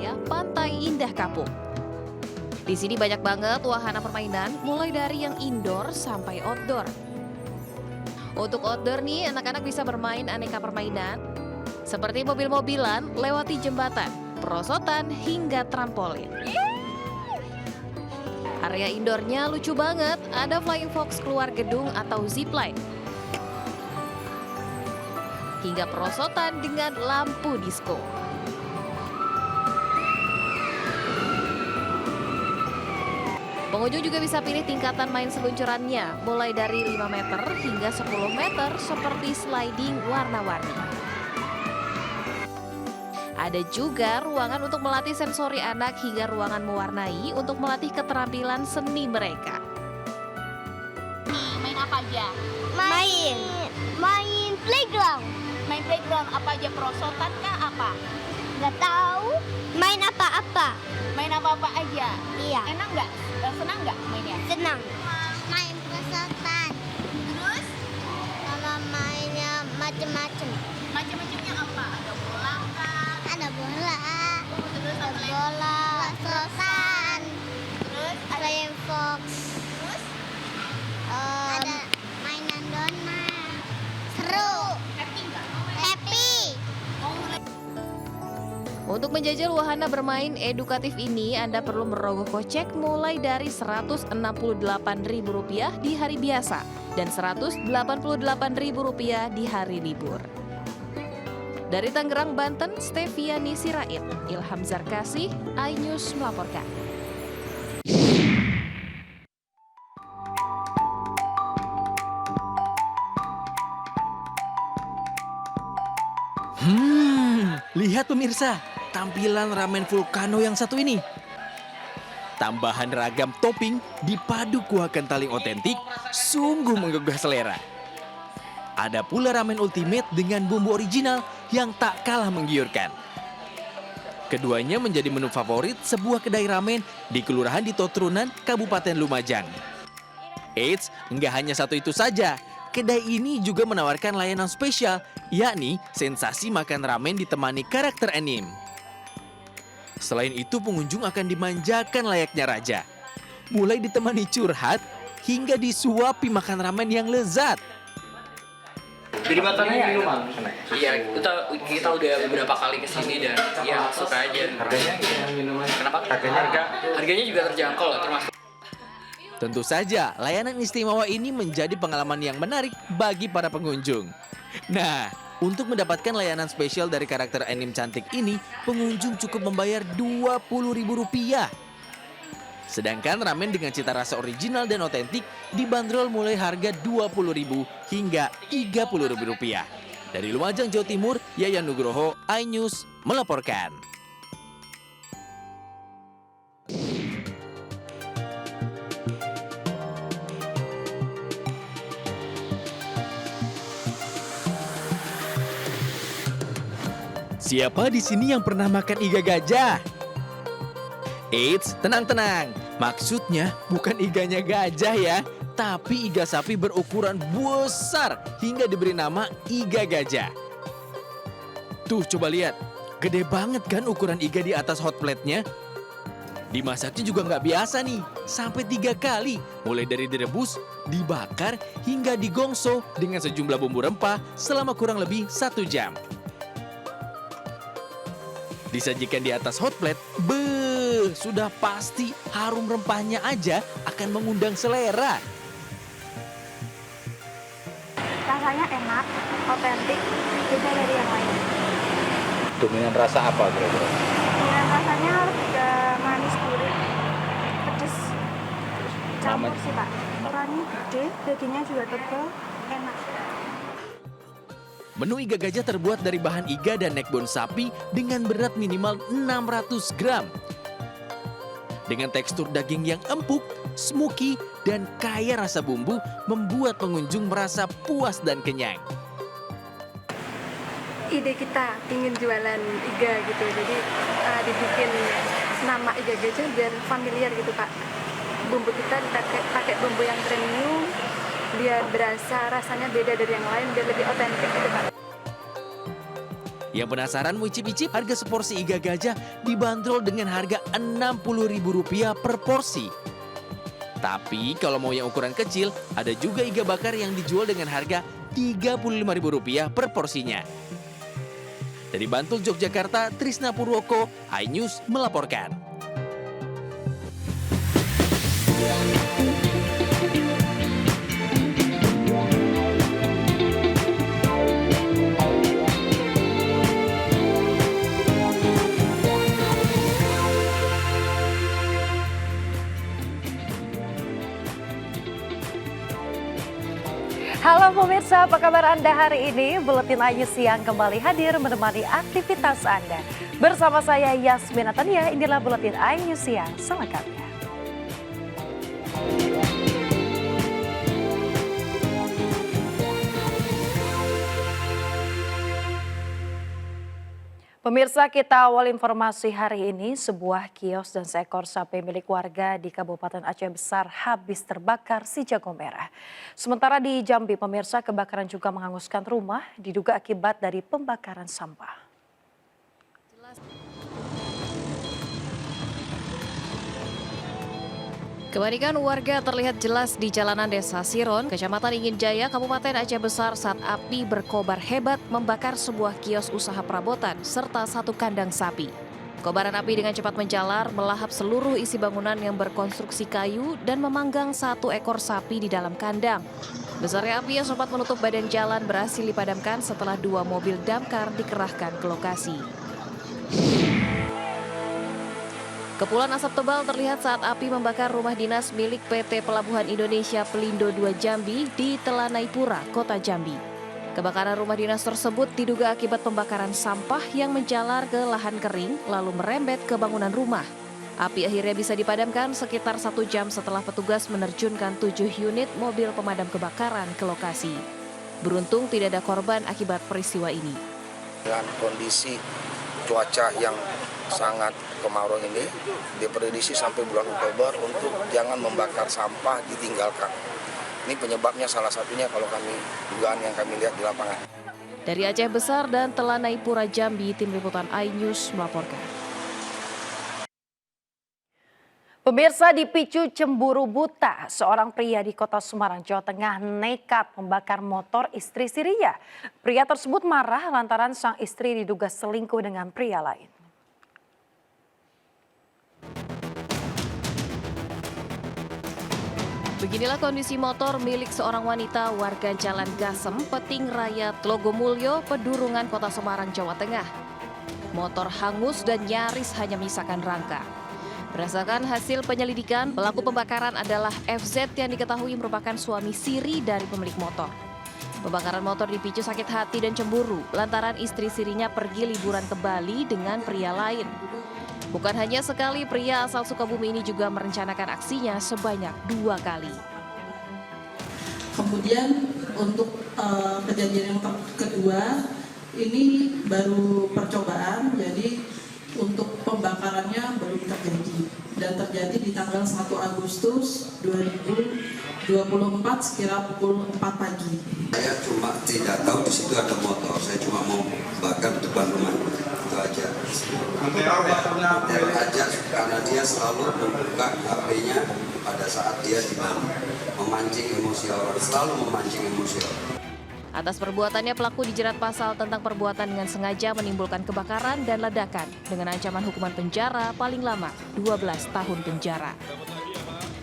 Surabaya, Pantai Indah Kapuk. Di sini banyak banget wahana permainan, mulai dari yang indoor sampai outdoor. Untuk outdoor nih, anak-anak bisa bermain aneka permainan, seperti mobil-mobilan, lewati jembatan, perosotan, hingga trampolin. Area indoornya lucu banget, ada flying fox keluar gedung atau zipline. Hingga perosotan dengan lampu disko. Pengunjung juga bisa pilih tingkatan main seluncurannya, mulai dari 5 meter hingga 10 meter seperti sliding warna-warni. Ada juga ruangan untuk melatih sensori anak hingga ruangan mewarnai untuk melatih keterampilan seni mereka. Main apa aja? Main playground. Main playground apa aja? Perosotan kah apa? Nggak tahu. Main apa-apa. Main apa-apa aja? Iya. Enak nggak? Senang nggak mainnya? Senang. Main perosotan. Terus? Sama mainnya macem-macem. Macam-macamnya apa? Ada bola kah? Ada bola. Terus Ada apa lagi? bola. Perosotan. Terus ada Flying fox. terus? Ada mainan donat. Seru. Happy nggak? Happy. Mau mulai? Untuk menjajal wahana bermain edukatif ini, Anda perlu merogoh kocek mulai dari Rp168.000 di hari biasa dan Rp188.000 di hari libur. Dari Tangerang, Banten, Steviani Sirait, Ilham Zarkasih, iNews melaporkan. Lihat pemirsa, tampilan ramen Volcano yang satu ini. Tambahan ragam topping dipadu kuah kental yang otentik, sungguh menggugah selera. Ada pula ramen ultimate dengan bumbu original yang tak kalah menggiurkan. Keduanya menjadi menu favorit sebuah kedai ramen di Kelurahan Dito Trunan, Kabupaten Lumajang. Eits, enggak hanya satu itu saja. Kedai ini juga menawarkan layanan spesial, yakni sensasi makan ramen ditemani karakter anime. Selain itu, pengunjung akan dimanjakan layaknya raja. Mulai ditemani curhat, hingga disuapi makan ramen yang lezat. Jadi makannya minuman. Iya, kita udah beberapa kali kesini dan ya suka aja. Harganya minuman. Kenapa? Harganya juga terjangkau lah, termasuk. Tentu saja, layanan istimewa ini menjadi pengalaman yang menarik bagi para pengunjung. Nah, untuk mendapatkan layanan spesial dari karakter anime cantik ini, pengunjung cukup membayar Rp20.000. Sedangkan ramen dengan cita rasa original dan otentik dibanderol mulai harga Rp20.000 hingga Rp30.000. Dari Lumajang, Jawa Timur, Yayan Nugroho, iNews melaporkan. Siapa di sini yang pernah makan iga gajah? Eits, tenang-tenang. Maksudnya bukan iganya gajah ya, tapi iga sapi berukuran besar hingga diberi nama iga gajah. Tuh, coba lihat. Gede banget kan ukuran iga di atas hot plate-nya? Dimasaknya juga nggak biasa nih, sampai 3 kali. Mulai dari direbus, dibakar, hingga digongso dengan sejumlah bumbu rempah selama kurang lebih 1 jam. Disajikan di atas hot plate, sudah pasti harum rempahnya aja akan mengundang selera. Rasanya enak, otentik, beda dari yang lain. Dominan rasa apa kira-kira? Dan rasanya udah manis gurih, pedes, campur sih Pak. Ukurannya gede, dagingnya juga tebal, enak. Menu iga gajah terbuat dari bahan iga dan neckbone sapi dengan berat minimal 600 gram. Dengan tekstur daging yang empuk, smoky, dan kaya rasa bumbu membuat pengunjung merasa puas dan kenyang. Ide kita ingin jualan iga gitu, jadi dibikin nama iga gajah biar familiar gitu Pak. Bumbu kita pakai bumbu yang premium, biar berasa rasanya beda dari yang lain, biar lebih otentik gitu Pak. Yang penasaran mau icip-icip, harga seporsi iga gajah dibanderol dengan harga Rp60.000 per porsi. Tapi kalau mau yang ukuran kecil, ada juga iga bakar yang dijual dengan harga Rp35.000 per porsinya. Dari Bantul, Yogyakarta, Trisna Purwoko, iNews melaporkan. Halo pemirsa, apa kabar Anda hari ini? Buletin iNews Siang kembali hadir menemani aktivitas Anda. Bersama saya Yasmin Natania, inilah Buletin iNews Siang selengkapnya. Pemirsa, kita awal informasi hari ini, sebuah kios dan seekor sapi milik warga di Kabupaten Aceh Besar habis terbakar si jago merah. Sementara di Jambi, pemirsa, kebakaran juga menghanguskan rumah diduga akibat dari pembakaran sampah. Kepanikan warga terlihat jelas di jalanan Desa Siron, Kecamatan Ingin Jaya, Kabupaten Aceh Besar saat api berkobar hebat membakar sebuah kios usaha perabotan serta satu kandang sapi. Kobaran api dengan cepat menjalar, melahap seluruh isi bangunan yang berkonstruksi kayu dan memanggang satu ekor sapi di dalam kandang. Besarnya api yang sempat menutup badan jalan berhasil dipadamkan setelah 2 mobil damkar dikerahkan ke lokasi. Kepulan asap tebal terlihat saat api membakar rumah dinas milik PT Pelabuhan Indonesia Pelindo II Jambi di Telanaipura, Kota Jambi. Kebakaran rumah dinas tersebut diduga akibat pembakaran sampah yang menjalar ke lahan kering lalu merembet ke bangunan rumah. Api akhirnya bisa dipadamkan sekitar 1 jam setelah petugas menerjunkan 7 unit mobil pemadam kebakaran ke lokasi. Beruntung tidak ada korban akibat peristiwa ini. Dengan kondisi cuaca yang sangat kemarau ini, diprediksi sampai bulan Oktober untuk jangan membakar sampah, ditinggalkan. Ini penyebabnya salah satunya kalau dugaan yang kami lihat di lapangan. Dari Aceh Besar dan Telanaipura Jambi, Tim Liputan iNews melaporkan. Pemirsa, dipicu cemburu buta, seorang pria di Kota Semarang, Jawa Tengah nekat membakar motor istri sirinya. Pria tersebut marah lantaran sang istri diduga selingkuh dengan pria lain. Beginilah kondisi motor milik seorang wanita warga Jalan Gasem, Peting Raya, Tlogomulyo, Pedurungan, Kota Semarang, Jawa Tengah. Motor hangus dan nyaris hanya menyisakan rangka. Berdasarkan hasil penyelidikan, pelaku pembakaran adalah FZ yang diketahui merupakan suami siri dari pemilik motor. Pembakaran motor dipicu sakit hati dan cemburu lantaran istri sirinya pergi liburan ke Bali dengan pria lain. Bukan hanya sekali, pria asal Sukabumi ini juga merencanakan aksinya sebanyak 2 kali. Kemudian untuk kejadian yang kedua, ini baru percobaan, jadi untuk pembakarannya belum terjadi. Dan terjadi di tanggal 1 Agustus 2024 sekira pukul 4 pagi. Saya cuma tidak tahu di situ ada motor, saya cuma mau bakar depan rumah. Itu aja. Teror aja karena dia selalu membuka HP-nya pada saat dia di Bali, memancing emosi orang, selalu memancing emosi orang. Atas perbuatannya, pelaku dijerat pasal tentang perbuatan dengan sengaja menimbulkan kebakaran dan ledakan dengan ancaman hukuman penjara paling lama 12 tahun penjara.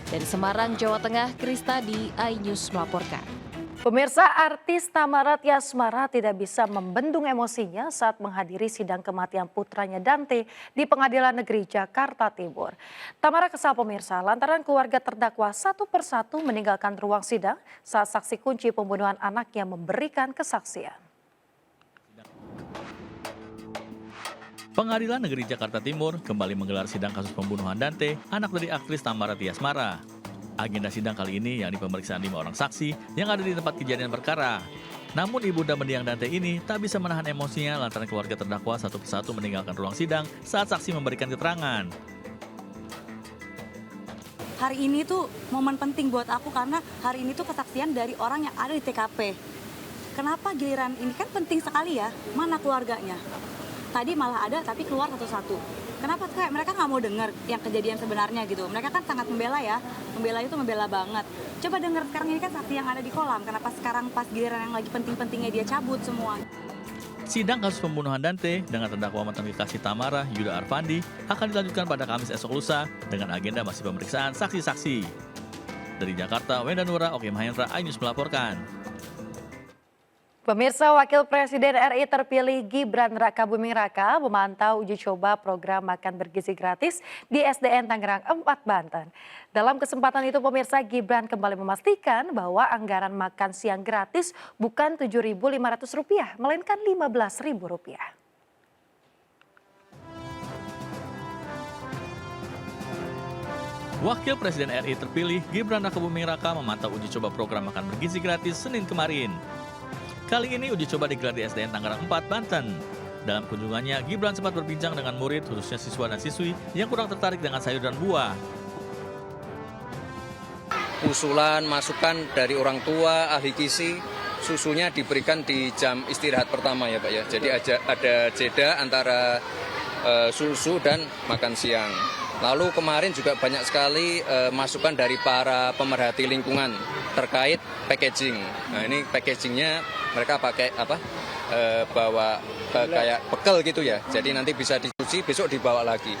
Dari Semarang, Jawa Tengah, Kristadi, iNews melaporkan. Pemirsa, artis Tamara Tiasmara tidak bisa membendung emosinya saat menghadiri sidang kematian putranya Dante di Pengadilan Negeri Jakarta Timur. Tamara kesal pemirsa lantaran keluarga terdakwa satu persatu meninggalkan ruang sidang saat saksi kunci pembunuhan anaknya memberikan kesaksian. Pengadilan Negeri Jakarta Timur kembali menggelar sidang kasus pembunuhan Dante, anak dari aktris Tamara Tiasmara. Agenda sidang kali ini yakni pemeriksaan 5 orang saksi yang ada di tempat kejadian perkara. Namun ibunda mendiang Dante ini tak bisa menahan emosinya lantaran keluarga terdakwa satu persatu meninggalkan ruang sidang saat saksi memberikan keterangan. Hari ini tuh momen penting buat aku karena hari ini tuh kesaksian dari orang yang ada di TKP. kenapa giliran ini kan penting sekali ya, mana keluarganya? Tadi malah ada tapi keluar satu-satu. Kenapa kayak mereka nggak mau dengar yang kejadian sebenarnya gitu? Mereka kan sangat membela ya, membela itu membela banget. Coba dengar sekarang ini kan saksi yang ada di kolam. Kenapa sekarang pas giliran yang lagi penting-pentingnya dia cabut semua? Sidang kasus pembunuhan Dante dengan terdakwa mantan kekasih Tamara, Yuda Arfandi, akan dilanjutkan pada Kamis esok lusa dengan agenda masih pemeriksaan saksi-saksi. Dari Jakarta, Wenda Nura, Oke Mahendra, iNews melaporkan. Pemirsa, Wakil Presiden RI terpilih Gibran Rakabuming Raka memantau uji coba program makan bergizi gratis di SDN Tangerang 4, Banten. Dalam kesempatan itu, pemirsa, Gibran kembali memastikan bahwa anggaran makan siang gratis bukan Rp7.500, melainkan Rp15.000. Wakil Presiden RI terpilih Gibran Rakabuming Raka memantau uji coba program makan bergizi gratis Senin kemarin. Kali ini uji coba digelar di SDN Tangerang 4, Banten. Dalam kunjungannya, Gibran sempat berbincang dengan murid, khususnya siswa dan siswi yang kurang tertarik dengan sayur dan buah. Usulan, masukan dari orang tua, ahli gizi, susunya diberikan di jam istirahat pertama ya Pak ya. Jadi ada jeda antara susu dan makan siang. Lalu kemarin juga banyak sekali masukan dari para pemerhati lingkungan terkait packaging. Nah ini packagingnya mereka pakai apa? Bawa kayak bekel gitu ya. Jadi nanti bisa dicuci, besok dibawa lagi.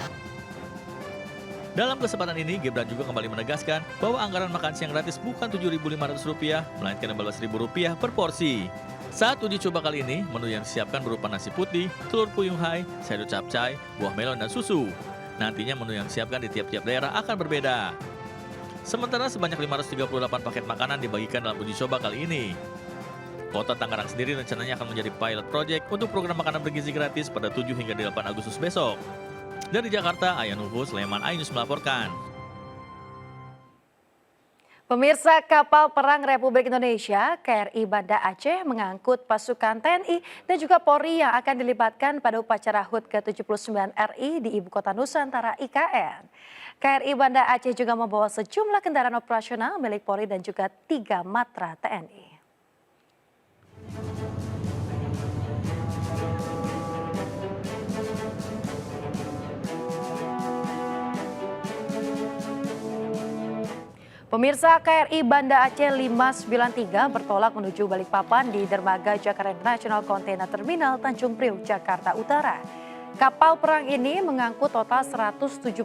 Dalam kesempatan ini, Gibran juga kembali menegaskan bahwa anggaran makan siang gratis bukan Rp7.500, melainkan Rp15.000 per porsi. Saat uji coba kali ini, menu yang disiapkan berupa nasi putih, telur puyuh hai, sayur capcay, buah melon, dan susu. Nantinya menu yang disiapkan di tiap-tiap daerah akan berbeda. Sementara sebanyak 538 paket makanan dibagikan dalam uji coba kali ini. Kota Tangerang sendiri rencananya akan menjadi pilot project untuk program makanan bergizi gratis pada 7 hingga 8 Agustus besok. Dari Jakarta, Ayan Nufus, Sleman, iNews melaporkan. Pemirsa, kapal perang Republik Indonesia KRI Banda Aceh mengangkut pasukan TNI dan juga Polri yang akan dilibatkan pada upacara HUT ke-79 RI di Ibu Kota Nusantara IKN. KRI Banda Aceh juga membawa sejumlah kendaraan operasional milik Polri dan juga 3 Matra TNI. Pemirsa, KRI Banda Aceh 593 bertolak menuju Balikpapan di dermaga Jakarta International Container Terminal Tanjung Priok, Jakarta Utara. Kapal perang ini mengangkut total 171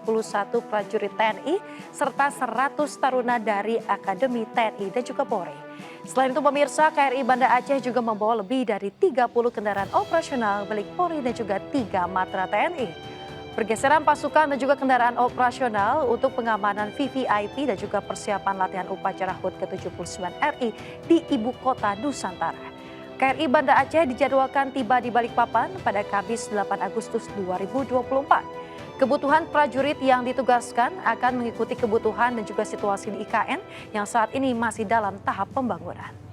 prajurit TNI serta 100 taruna dari Akademi TNI dan juga Polri. Selain itu, pemirsa, KRI Banda Aceh juga membawa lebih dari 30 kendaraan operasional milik Polri dan juga 3 Matra TNI. Pergeseran pasukan dan juga kendaraan operasional untuk pengamanan VVIP dan juga persiapan latihan upacara HUT ke-79 RI di Ibu Kota Nusantara. KRI Banda Aceh dijadwalkan tiba di Balikpapan pada Kamis 8 Agustus 2024. Kebutuhan prajurit yang ditugaskan akan mengikuti kebutuhan dan juga situasi di IKN yang saat ini masih dalam tahap pembangunan.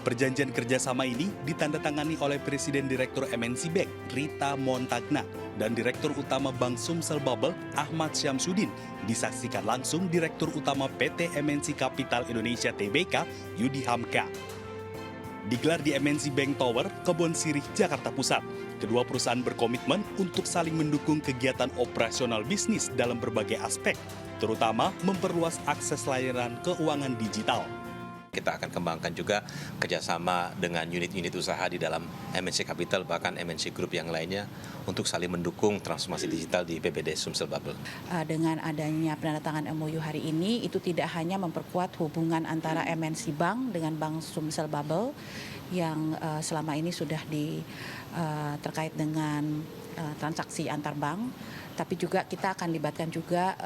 Perjanjian kerjasama ini ditandatangani oleh Presiden Direktur MNC Bank, Rita Montagna, dan Direktur Utama Bank Sumsel Bubble, Ahmad Syamsuddin, disaksikan langsung Direktur Utama PT MNC Capital Indonesia Tbk, Yudi Hamka. Digelar di MNC Bank Tower, Kebon Sirih, Jakarta Pusat. Kedua perusahaan berkomitmen untuk saling mendukung kegiatan operasional bisnis dalam berbagai aspek, terutama memperluas akses layanan keuangan digital. Kita akan kembangkan juga kerjasama dengan unit-unit usaha di dalam MNC Capital, bahkan MNC Group yang lainnya untuk saling mendukung transformasi digital di BBD Sumsel Bubble. Dengan adanya penandatangan MOU hari ini, itu tidak hanya memperkuat hubungan antara MNC Bank dengan Bank Sumsel Bubble yang selama ini sudah terkait dengan transaksi antar bank, tapi juga kita akan libatkan juga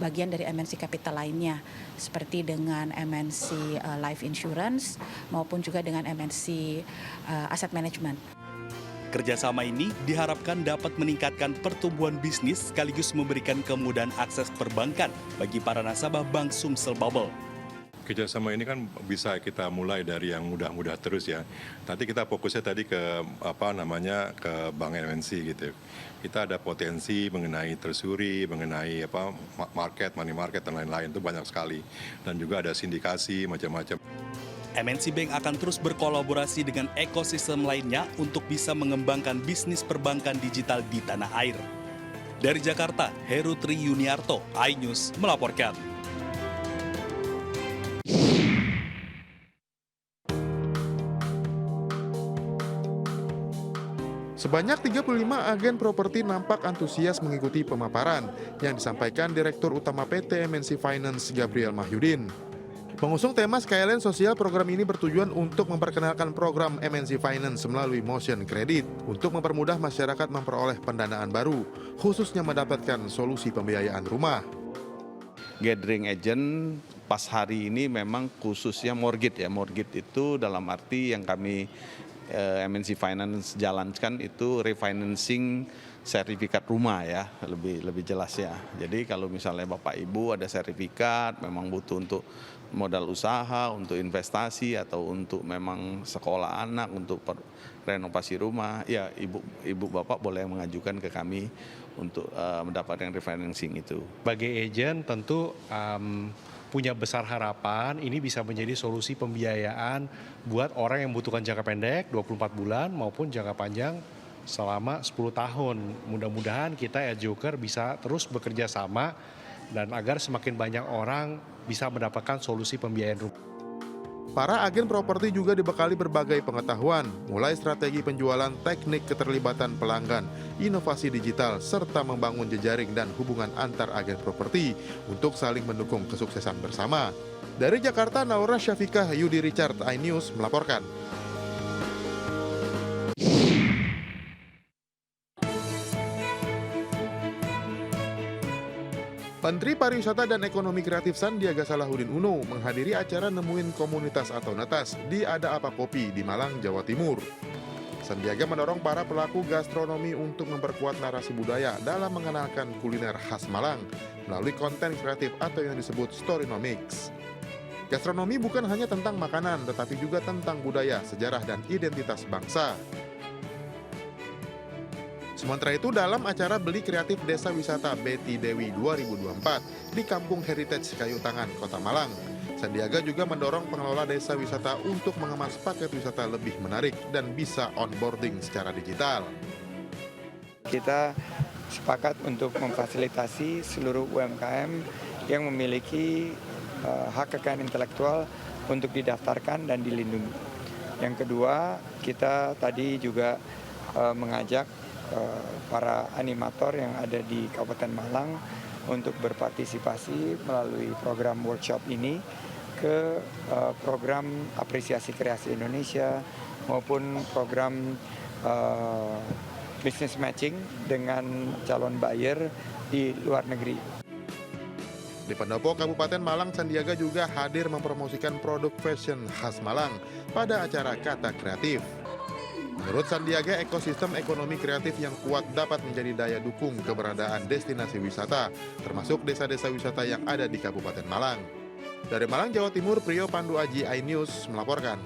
bagian dari MNC Capital lainnya, seperti dengan MNC Life Insurance maupun juga dengan MNC Asset Management. Kerjasama ini diharapkan dapat meningkatkan pertumbuhan bisnis sekaligus memberikan kemudahan akses perbankan bagi para nasabah Bank Sumsel Bubble. Kerjasama ini kan bisa kita mulai dari yang mudah-mudah terus ya. Nanti kita fokusnya tadi ke ke bank MNC gitu. Kita ada potensi mengenai treasury, mengenai money market dan lain-lain itu banyak sekali. Dan juga ada sindikasi macam-macam. MNC Bank akan terus berkolaborasi dengan ekosistem lainnya untuk bisa mengembangkan bisnis perbankan digital di tanah air. Dari Jakarta, Heru Tri Yuniarto, iNews melaporkan. Sebanyak 35 agen properti nampak antusias mengikuti pemaparan yang disampaikan Direktur Utama PT MNC Finance Gabriel Mahyudin. Pengusung tema Skyline Sosial, program ini bertujuan untuk memperkenalkan program MNC Finance melalui Motion Credit untuk mempermudah masyarakat memperoleh pendanaan baru, khususnya mendapatkan solusi pembiayaan rumah. Gathering agent pas hari ini memang khususnya mortgage ya. Mortgage itu dalam arti yang kami MNC Finance jalankan itu refinancing sertifikat rumah ya, lebih jelas ya. Jadi kalau misalnya Bapak Ibu ada sertifikat memang butuh untuk modal usaha, untuk investasi atau untuk memang sekolah anak, untuk renovasi rumah, ya ibu bapak boleh mengajukan ke kami untuk mendapatkan refinancing itu. Sebagai agen tentu punya besar harapan ini bisa menjadi solusi pembiayaan buat orang yang membutuhkan jangka pendek 24 bulan maupun jangka panjang selama 10 tahun. Mudah-mudahan kita Joker bisa terus bekerja sama dan agar semakin banyak orang bisa mendapatkan solusi pembiayaan rumah. Para agen properti juga dibekali berbagai pengetahuan, mulai strategi penjualan, teknik keterlibatan pelanggan, inovasi digital, serta membangun jejaring dan hubungan antar agen properti untuk saling mendukung kesuksesan bersama. Dari Jakarta, Naura Syafikah, Yudi Richard, iNews melaporkan. Menteri Pariwisata dan Ekonomi Kreatif Sandiaga Salahuddin Uno menghadiri acara Nemuin Komunitas atau Netas di Ada Apa Kopi di Malang, Jawa Timur. Sandiaga mendorong para pelaku gastronomi untuk memperkuat narasi budaya dalam mengenalkan kuliner khas Malang melalui konten kreatif atau yang disebut Storynomics. Gastronomi bukan hanya tentang makanan, tetapi juga tentang budaya, sejarah, dan identitas bangsa. Sementara itu, dalam acara Beli Kreatif Desa Wisata Betty Dewi 2024 di Kampung Heritage Kayu Tangan, Kota Malang, Sandiaga juga mendorong pengelola desa wisata untuk mengemas paket wisata lebih menarik dan bisa onboarding secara digital. Kita sepakat untuk memfasilitasi seluruh UMKM yang memiliki hak kekayaan intelektual untuk didaftarkan dan dilindungi. Yang kedua, kita tadi juga mengajak para animator yang ada di Kabupaten Malang untuk berpartisipasi melalui program workshop ini ke program apresiasi kreasi Indonesia maupun program business matching dengan calon buyer di luar negeri. Di Pendopo, Kabupaten Malang, Sandiaga juga hadir mempromosikan produk fashion khas Malang pada acara Kata Kreatif. Menurut Sandiaga, ekosistem ekonomi kreatif yang kuat dapat menjadi daya dukung keberadaan destinasi wisata, termasuk desa-desa wisata yang ada di Kabupaten Malang. Dari Malang, Jawa Timur, Priyo Pandu Aji, iNews melaporkan.